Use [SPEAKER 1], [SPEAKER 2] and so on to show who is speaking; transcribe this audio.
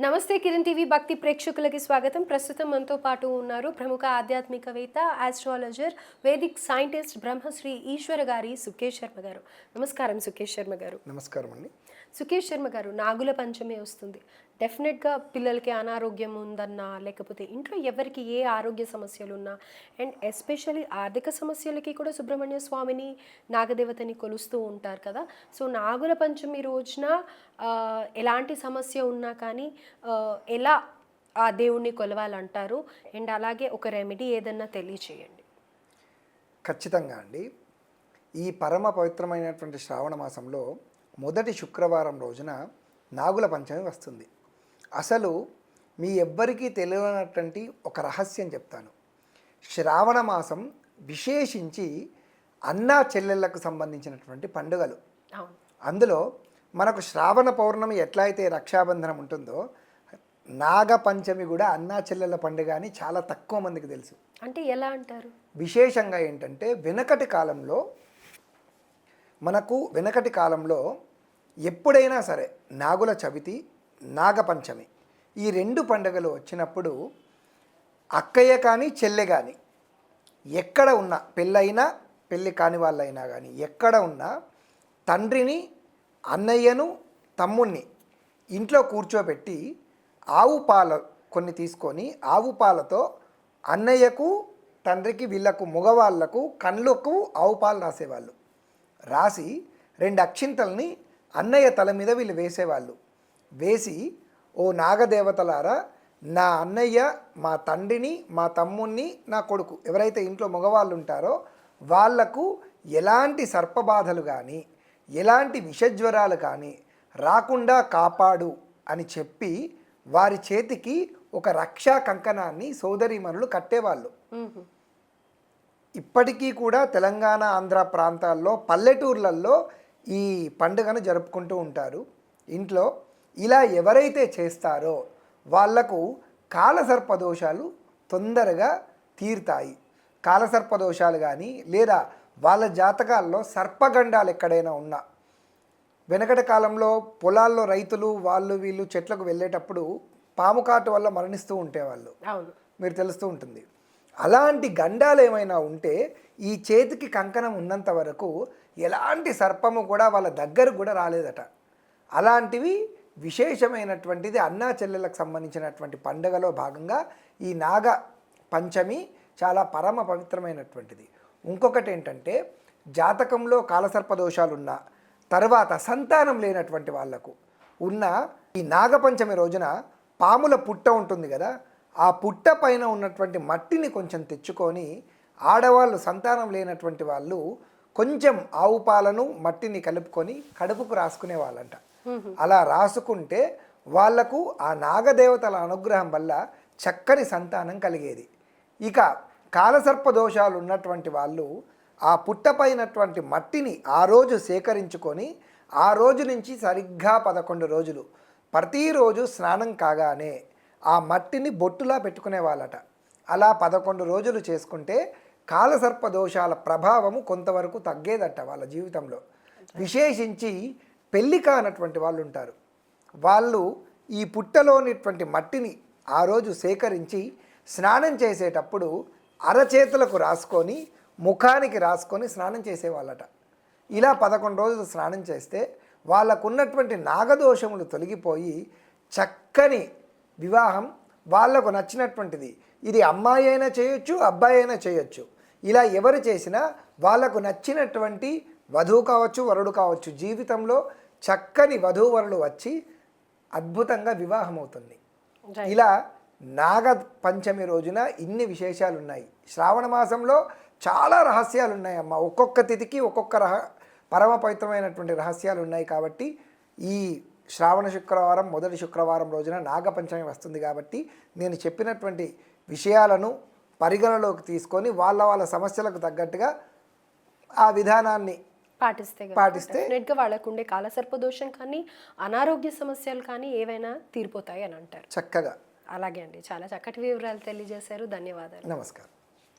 [SPEAKER 1] నమస్తే కిరణ్ టీవీ భక్తి ప్రేక్షకులకి స్వాగతం. ప్రస్తుతం మనతో పాటు ఉన్నారు ప్రముఖ ఆధ్యాత్మికవేత్త, ఆస్ట్రాలజర్, వేదిక్ సైంటిస్ట్ బ్రహ్మశ్రీ ఈశ్వర గారి సుకేష్ శర్మ గారు. నమస్కారం సుకేష్ శర్మ గారు.
[SPEAKER 2] నమస్కారం అండి.
[SPEAKER 1] సుకేష్ శర్మ గారు, నాగుల పంచమి వస్తుంది. డెఫినెట్గా పిల్లలకి అనారోగ్యం ఉందన్నా, లేకపోతే ఇంట్లో ఎవరికి ఏ ఆరోగ్య సమస్యలు ఉన్నా, అండ్ ఎస్పెషల్లీ ఆర్థిక సమస్యలకి కూడా సుబ్రహ్మణ్య స్వామిని, నాగదేవతని కొలుస్తూ ఉంటారు కదా. సో నాగుల పంచమి రోజున ఎలాంటి సమస్య ఉన్నా కానీ ఎలా ఆ దేవుణ్ణి కొలవాలంటారు, అండ్ అలాగే ఒక రెమెడీ ఏదన్నా తెలియచేయండి.
[SPEAKER 2] ఖచ్చితంగా అండి. ఈ పరమ పవిత్రమైనటువంటి శ్రావణ మాసంలో మొదటి శుక్రవారం రోజున నాగుల పంచమి వస్తుంది. అసలు మీ ఎవ్వరికీ తెలియనటువంటి ఒక రహస్యం చెప్తాను. శ్రావణ మాసం విశేషించి అన్నా చెల్లెళ్లకు సంబంధించినటువంటి పండుగలు. అందులో మనకు శ్రావణ పౌర్ణమి ఎట్లా అయితే రక్షాబంధనం ఉంటుందో, నాగ పంచమి కూడా అన్నా చెల్లెళ్ళ పండుగ అని చాలా తక్కువ మందికి తెలుసు.
[SPEAKER 1] అంటే ఎలా అంటారు?
[SPEAKER 2] విశేషంగా ఏంటంటే వెనకటి కాలంలో ఎప్పుడైనా సరే నాగుల చవితి, నాగపంచమి ఈ రెండు పండుగలు వచ్చినప్పుడు అక్కయ్య కానీ చెల్లె కానీ ఎక్కడ ఉన్నా, పెళ్ళైనా పెళ్ళి కాని వాళ్ళైనా కానీ ఎక్కడ ఉన్నా తండ్రిని, అన్నయ్యను, తమ్ముణ్ణి ఇంట్లో కూర్చోబెట్టి ఆవు పాల కొన్ని తీసుకొని ఆవు పాలతో అన్నయ్యకు, తండ్రికి, వీళ్ళకు మగవాళ్లకు కళ్ళకు ఆవు పాలు రాసేవాళ్ళు. రాసి 2 అక్షింతల్ని అన్నయ్య తల మీద వీళ్ళు వేసేవాళ్ళు. వేసి, ఓ నాగదేవతలారా, నా అన్నయ్య, మా తండ్రిని, మా తమ్ముణ్ణి, నా కొడుకు ఎవరైతే ఇంట్లో మగవాళ్ళు ఉంటారో వాళ్లకు ఎలాంటి సర్పబాధలు కానీ ఎలాంటి విషజ్వరాలు కానీ రాకుండా కాపాడు అని చెప్పి వారి చేతికి ఒక రక్షా కంకణాన్ని సోదరీమణులు కట్టేవాళ్ళు. ఇప్పటికీ కూడా తెలంగాణ, ఆంధ్ర ప్రాంతాల్లో పల్లెటూర్లలో ఈ పండుగను జరుపుకుంటూ ఉంటారు. ఇంట్లో ఇలా ఎవరైతే చేస్తారో వాళ్లకు కాలసర్పదోషాలు తొందరగా తీరుతాయి. కాలసర్పదోషాలు కానీ లేదా వాళ్ళ జాతకాల్లో సర్పగండాలు ఎక్కడైనా ఉన్నా, వెనకటి కాలంలో పొలాల్లో రైతులు వీళ్ళు చెట్లకు వెళ్ళేటప్పుడు పాము కాటు వల్ల మరణిస్తూ ఉండేవాళ్ళు, మీరు తెలుస్తూ ఉంటుంది. అలాంటి గండాలు ఏమైనా ఉంటే ఈ చేతికి కంకణం ఉన్నంత వరకు ఎలాంటి సర్పము కూడా వాళ్ళ దగ్గరకు కూడా రాలేదట. అలాంటివి విశేషమైనటువంటిది అన్నా చెల్లెలకు సంబంధించినటువంటి పండుగలో భాగంగా ఈ నాగ పంచమి చాలా పరమ పవిత్రమైనటువంటిది. ఇంకొకటి ఏంటంటే, జాతకంలో కాలసర్పదోషాలున్నా, తర్వాత సంతానం లేనటువంటి వాళ్లకు ఉన్న ఈ నాగపంచమి రోజున పాముల పుట్ట ఉంటుంది కదా, ఆ పుట్ట పైన ఉన్నటువంటి మట్టిని కొంచెం తెచ్చుకొని ఆడవాళ్ళు, సంతానం లేనటువంటి వాళ్ళు కొంచెం ఆవు పాలను మట్టిని కలుపుకొని కడుపుకు రాసుకునే వాళ్ళంట. అలా రాసుకుంటే వాళ్లకు ఆ నాగదేవతల అనుగ్రహం వల్ల చక్కని సంతానం కలిగేది. ఇక కాలసర్పదోషాలు ఉన్నటువంటి వాళ్ళు ఆ పుట్టపైనటువంటి మట్టిని ఆ రోజు సేకరించుకొని ఆ రోజు నుంచి సరిగ్గా 11 రోజులు ప్రతిరోజు స్నానం కాగానే ఆ మట్టిని బొట్టులా పెట్టుకునే వాళ్ళట. అలా 11 రోజులు చేసుకుంటే కాలసర్పదోషాల ప్రభావము కొంతవరకు తగ్గేదట వాళ్ళ జీవితంలో. విశేషించి పెళ్ళి కానటువంటి వాళ్ళు ఉంటారు, వాళ్ళు ఈ పుట్టలోనిటువంటి మట్టిని ఆ రోజు సేకరించి స్నానం చేసేటప్పుడు అరచేతులకు రాసుకొని ముఖానికి రాసుకొని స్నానం చేసేవాళ్ళట. ఇలా 11 రోజులు స్నానం చేస్తే వాళ్ళకున్నటువంటి నాగదోషములు తొలగిపోయి చక్కని వివాహం వాళ్లకు నచ్చినటువంటిది, ఇది అమ్మాయి అయినా చేయొచ్చు, అబ్బాయి అయినా చేయొచ్చు, ఇలా ఎవరు చేసినా వాళ్లకు నచ్చినటువంటి వధువు కావచ్చు, వరుడు కావచ్చు, జీవితంలో చక్కని వధూవరులు వచ్చి అద్భుతంగా వివాహం అవుతుంది. ఇలా నాగ పంచమి రోజున ఇన్ని విశేషాలు ఉన్నాయి. శ్రావణ మాసంలో చాలా రహస్యాలు ఉన్నాయమ్మ. ఒక్కొక్క తిథికి ఒక్కొక్క పరమ పవిత్రమైనటువంటి రహస్యాలు ఉన్నాయి. కాబట్టి ఈ శ్రావణ శుక్రవారం, మొదటి శుక్రవారం రోజున నాగపంచమి వస్తుంది. కాబట్టి నేను చెప్పినటువంటి విషయాలను పరిగణలోకి తీసుకొని వాళ్ళ సమస్యలకు తగ్గట్టుగా ఆ విధానాన్ని పాటిస్తే
[SPEAKER 1] నెట్గా వాళ్ళకు ఉండే కాలసర్పదోషం కానీ అనారోగ్య సమస్యలు కానీ ఏవైనా తీరిపోతాయి అని అంటారు.
[SPEAKER 2] చక్కగా.
[SPEAKER 1] అలాగే అండి, చాలా చక్కటి వివరాలు తెలియజేశారు. ధన్యవాదాలు.
[SPEAKER 2] నమస్కారం.